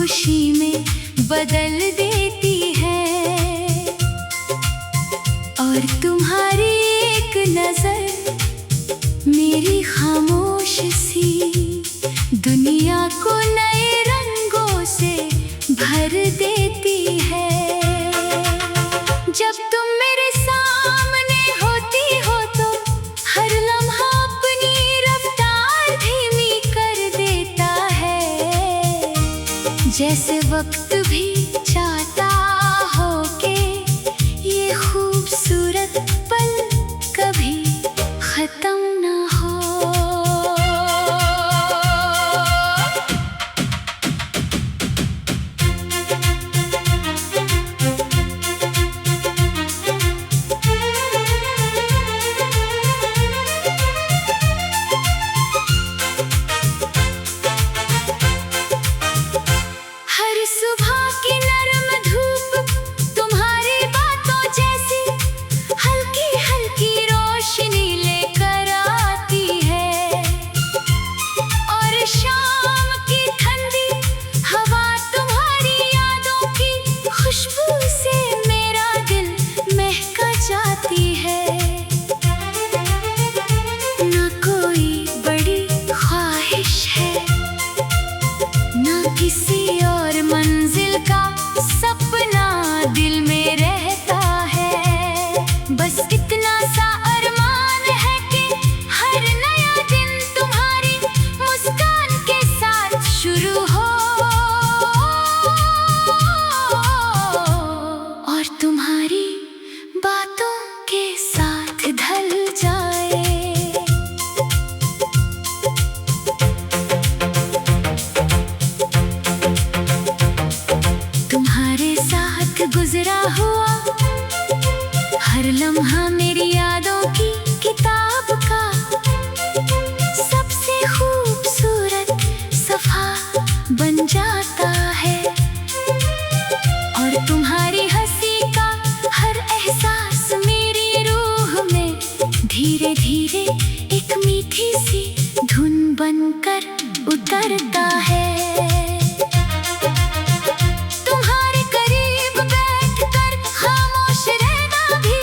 खुशी में बदल देती है। और तुम्हारी एक नजर मेरी खामोश सी दुनिया को नए रंगों से भर देती है। जब तुम मेरे सामने होती हो तो हर लम्हा अपनी रफ्तार धीमी कर देता है। जैसे वक्त भी चाहता हो कि ये खूबसूरत पल कभी खत्म ना हो। हर सुबह की नरम धूप तुम्हारी बातों जैसी हल्की हल्की रोशनी लेकर आती है। और शाम की ठंडी हवा तुम्हारी यादों की खुशबू से मेरा दिल महका जाती है। ना कोई बड़ी ख्वाहिश है, ना किसी और मंजिल का सपना दिल में रहता है। बस इतना सा अरमान है कि हर नया दिन तुम्हारी मुस्कान के साथ शुरू हो और तुम्हारी बातों के साथ ढल जाए। तुम्हारे साथ गुजरा हुआ हर लम्हा मेरी यादों की किताब का सबसे खूबसूरत सफ़ा बन जाता है। और तुम्हारी हंसी का हर एहसास मेरी रूह में धीरे धीरे एक मीठी सी धुन बनकर उतरता है। तुम्हारे करीब बैठकर खामोश रहना भी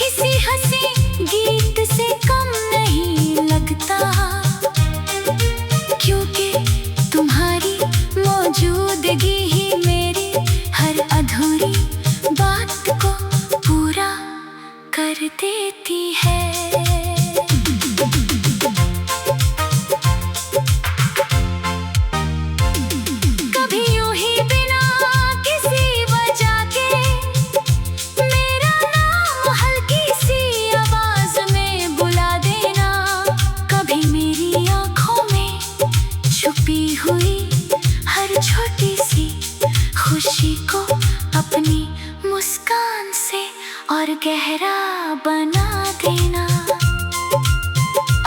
किसी हंसी गीत से कम नहीं लगता, क्योंकि तुम्हारी मौजूदगी ही मेरी हर अधूरी बात को पूरा कर देती है। कभी यूं ही बिना किसी वजह के मेरा नाम हल्की सी आवाज में बुला देना। कभी मेरी आंखों में छुपी हुई हर छोटी सी खुशी को अपनी मुस्कान से और गहरा बना देना।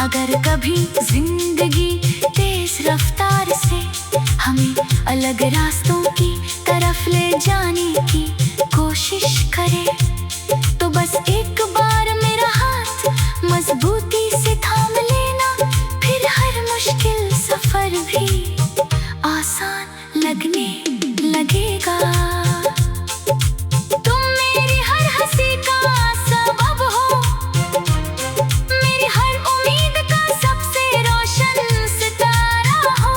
अगर कभी जिंदगी तेज रफ्तार से हमें अलग रास्तों की तरफ ले जाने की कोशिश करे तो बस एक बार मेरा हाथ मजबूती से थाम लेना। फिर हर मुश्किल सफर भी आसान लगने लगेगा। तुम मेरी हर हंसी का सबब हो, मेरी हर उम्मीद का सबसे रोशन सितारा हो।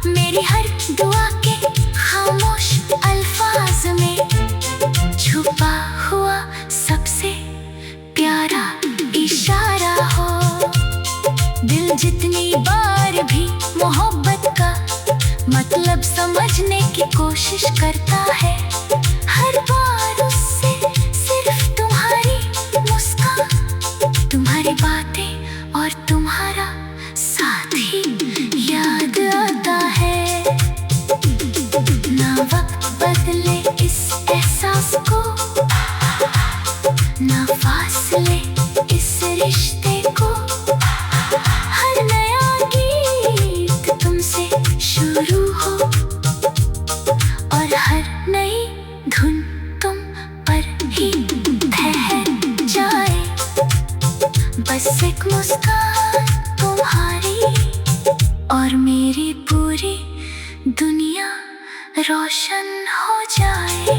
मेरी हर दुआ के खामोश अल्फाज में छुपा हुआ सबसे प्यारा इशारा हो। दिल जितनी बार भी मोहब्बत का मतलब समझने की कोशिश करता है, हर बार उससे सिर्फ तुम्हारी मुस्कान, तुम्हारी बातें और तुम्हारा साथ ही याद आता है। ना वक्त बदले इस एहसास को, ना फासले इस रिश्ते को। हर नया गीत तुमसे शुरू हो और हर नई धुन तुम पर ही ठहर जाए। बस एक मुस्कान तुम्हारी और मेरी पूरी दुनिया रोशन हो जाए।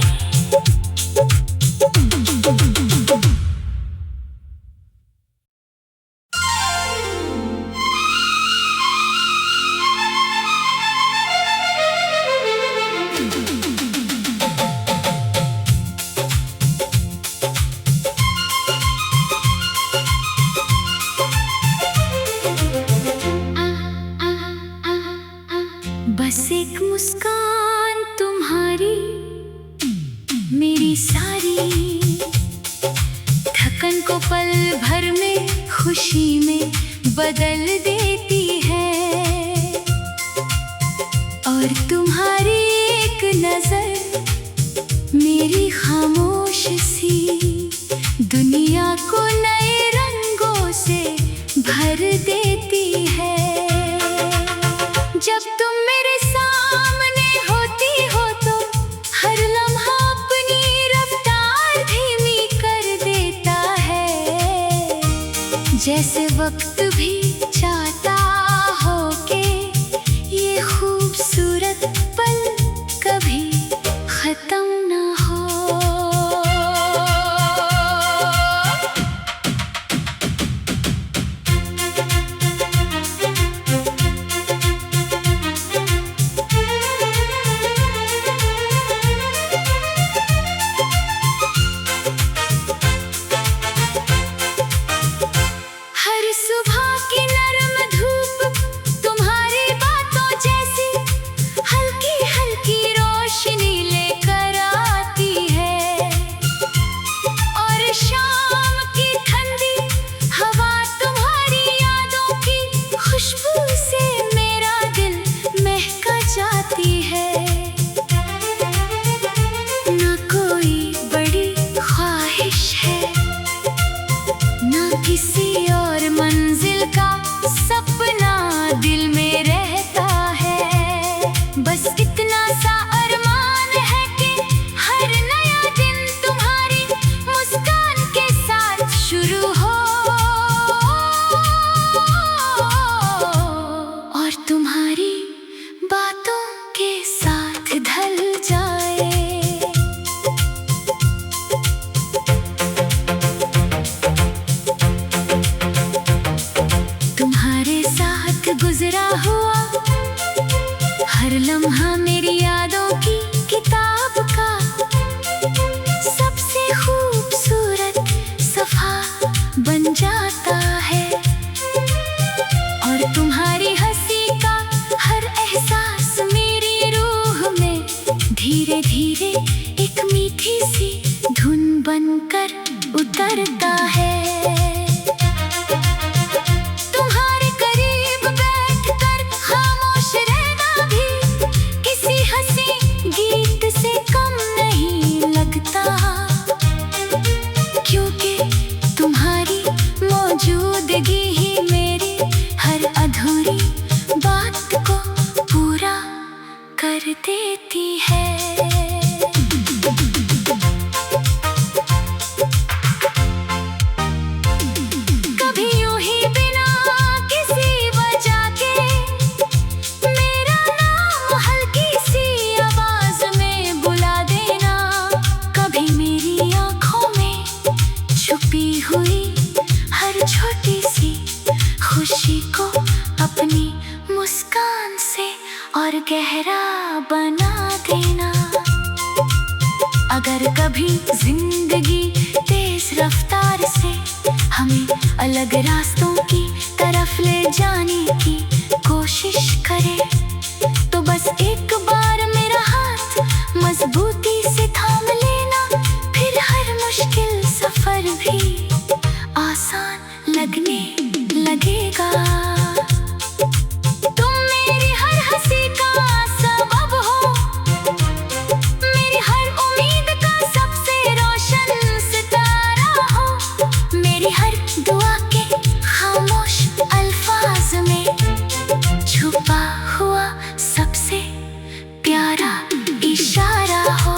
बस एक मुस्कान तुम्हारी मेरी सारी थकन को पल भर में खुशी में बदल देती है। और तुम्हारी एक नजर मेरी खामोश सी दुनिया को नए रंगों से भर देती है। जब तुम मेरे सामने होती हो तो हर लम्हा अपनी रफ्तार धीमी कर देता है। जैसे वक्त भी चाहता हो के ये खूबसूरत पल कभी खत्म ना हो। सुबह की नरम धूप तुम्हारी बातों जैसी हल्की हल्की रोशनी लेकर आती है। और शाम की ठंडी हवा तुम्हारी यादों की खुशबू से मेरा दिल महका जाती है। ना कोई बड़ी ख्वाहिश है ना किसी और मंजिल का सपना दिल में रहता है। बस इतना सा अरमान है कि हर नया दिन तुम्हारी मुस्कान के साथ शुरू हो और तुम्हारी बातों के साथ ढल जाए। गुजरा हुआ हर लम्हा मेरी यादों की किताब का सबसे खूबसूरत सफ़ा बन जाता है। और तुम्हारी हंसी का हर एहसास मेरी रूह में धीरे धीरे एक मीठी सी धुन बनकर उतरता है। क्योंकि तुम्हारी मौजूदगी ही मेरी हर अधूरी बात को पूरा कर देती है। कभी यूं ही बिना किसी वजह के मेरा नाम हल्की सी आवाज में बुला देना। कभी मेरी आंखों में छुपी हुई हर छोटी सी खुशी को अपनी मुस्कान से और गहरा बना देना। अगर कभी जिंदगी तेज रफ्तार से हमें अलग रास्तों की तरफ ले जाने की कोशिश करे तो बस एक बार मेरा हाथ मजबूती से थाम लेना। फिर हर मुश्किल सफर भी आसान लगने लगेगा। तुम मेरी हर हंसी का सबब हो, मेरी हर उम्मीद का सबसे रोशन सितारा हो। मेरी हर दुआ के खामोश अल्फाज में छुपा हुआ सबसे प्यारा इशारा हो।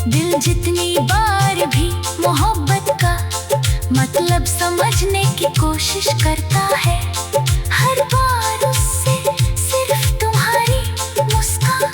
दिल जितनी बार भी मोहब्बत का मतलब समझने की कोशिश करता है, हर बार उससे सिर्फ तुम्हारी मुस्कान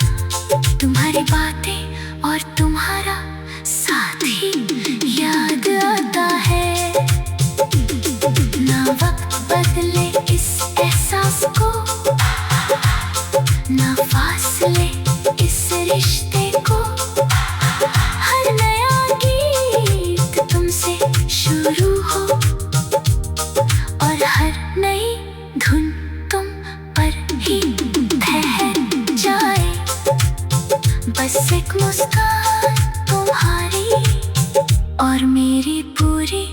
बस एक मुस्कान तुम्हारी और मेरी पूरी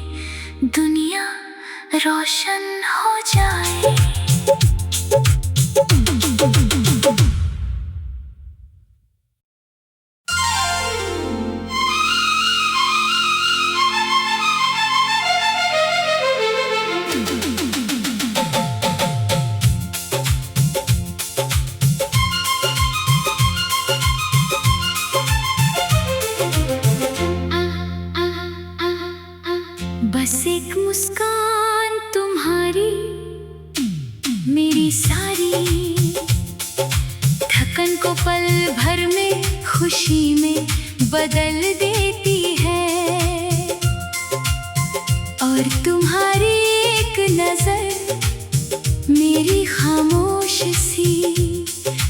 दुनिया रोशन हो जाए। बस एक मुस्कान तुम्हारी मेरी सारी थकन को पल भर में खुशी में बदल देती है। और तुम्हारी एक नजर मेरी खामोश सी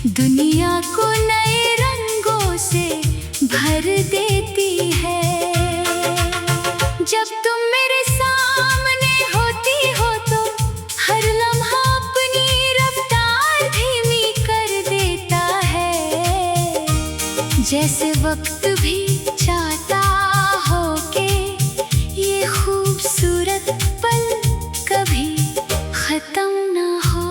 दुनिया को नए रंगों से भर देती है। जब तुम मेरे सामने होती हो तो हर लम्हा अपनी रफ्तार धीमी कर देता है। जैसे वक्त भी चाहता हो के ये खूबसूरत पल कभी खत्म ना हो।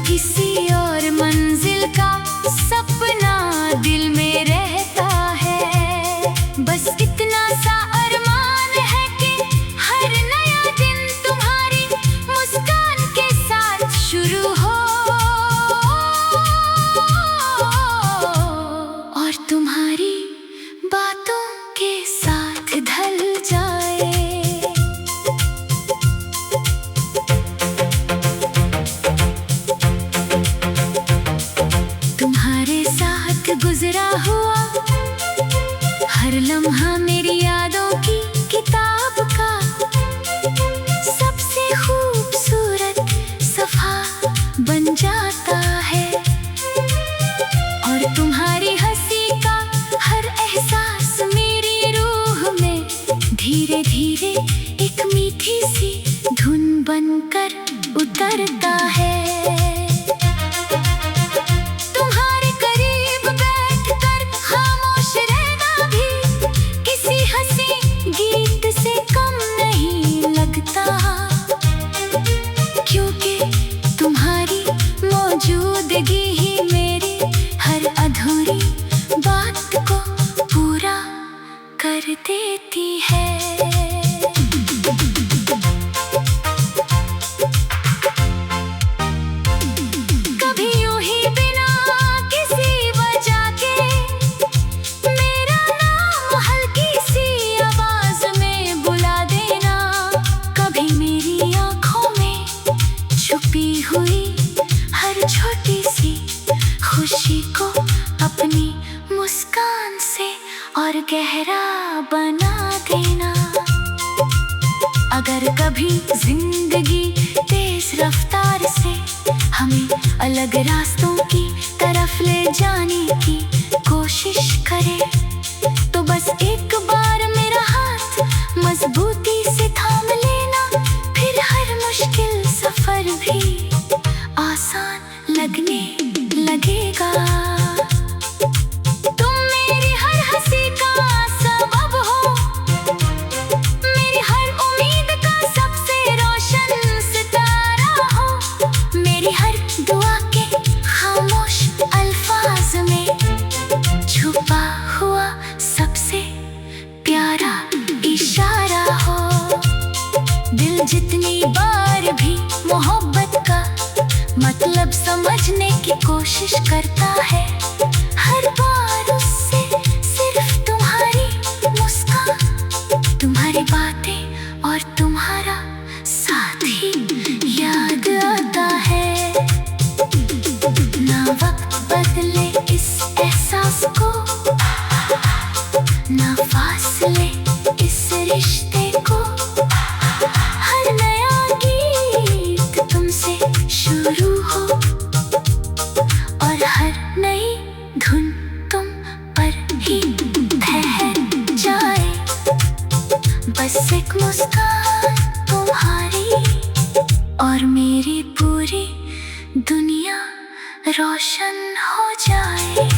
किसी और मंजिल का सपना दिल में रहता है। बस इतना सा अरमान है कि हर नया दिन तुम्हारी मुस्कान के साथ शुरू हो और तुम्हारी बातों के साथ ढल जाए। गुजरा हुआ हर लम्हा मेरी यादों की किताब का सबसे खूबसूरत सफ़ा बन जाता है। और तुम्हारी हंसी का हर एहसास मेरी रूह में धीरे धीरे एक मीठी सी धुन बनकर उतरता है। क्योंकि तुम्हारी मौजूदगी ही मेरी हर अधूरी बात को पूरा कर देती है। कभी यूं ही बिना किसी वजह के मेरा नाम हल्की सी आवाज में बुला देना। कभी मेरी आंखों में छुपी हुई हर छोटी सी खुशी को अपनी मुस्कान से और गहरा बना देना। अगर कभी जिंदगी तेज रफ्तार से हमें अलग रास्तों की तरफ ले जाने की कोशिश करे तो बस एक बार मेरा हाथ मजबूती से थाम लेना। फिर हर मुश्किल सफर भी आसान लगने लगेगा। तुम मेरी हर हंसी का सबब हो, मेरी हर उम्मीद का सबसे रोशन सितारा हो। मेरी हर दुआ के खामोश अल्फाज में छुपा हुआ सबसे प्यारा इशारा हो। दिल जितनी बार भी मोहब्बत का मतलब समझने की कोशिश करता है। हर बार उससे सिर्फ तुम्हारी मुस्कान, तुम्हारी बातें और तुम्हारा साथ ही याद आता है। ना वक्त बदले इस एहसास को, ना फासले इस रिश्ते को। हर नया गीत तुमसे शुरू हो और हर नई धुन तुम पर ही ठहर जाए। बस एक मुस्कान तुम्हारी और मेरी पूरी दुनिया रोशन हो जाए।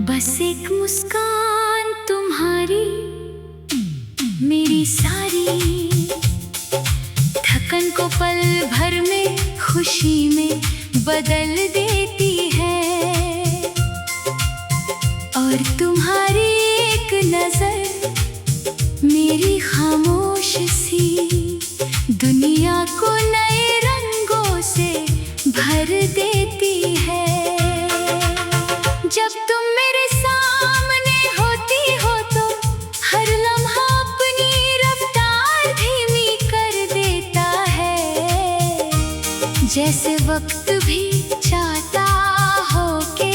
बस एक मुस्कान तुम्हारी मेरी सारी थकन को पल भर में खुशी में बदल देती है। और तुम्हारी एक नजर मेरी खामोश सी दुनिया को नए रंगों से भर देती है। जब तुम मेरे सामने होती हो तो हर लम्हा अपनी रफ्तार धीमी कर देता है। जैसे वक्त भी चाहता हो के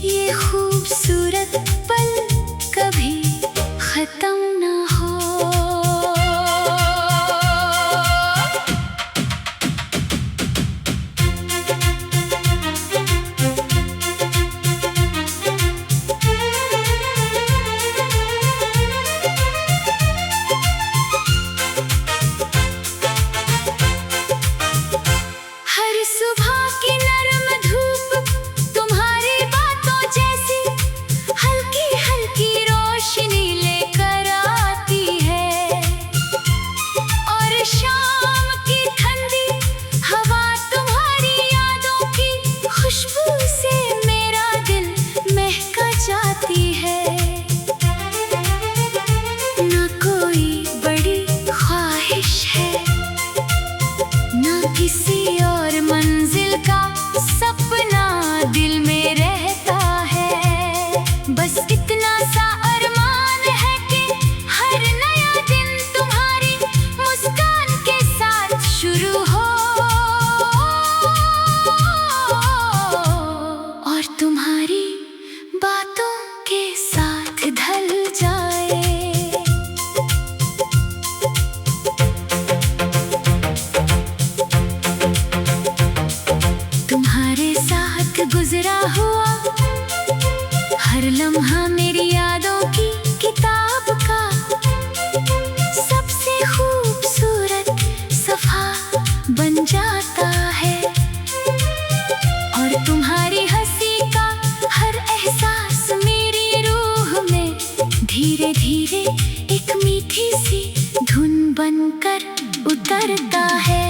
ये खूबसूरत पल कभी खत्म ना हो। किसी और मंजिल का सपना दिल में रहता है। बस इतना सा अरमान है कि हर नया दिन तुम्हारी मुस्कान के साथ शुरू हो और तुम्हारी बातों के साथ ढल जाए। गुजरा हुआ हर लम्हा मेरी यादों की किताब का सबसे खूबसूरत सफ़ा बन जाता है। और तुम्हारी हंसी का हर एहसास मेरी रूह में धीरे धीरे एक मीठी सी धुन बनकर उतरता है।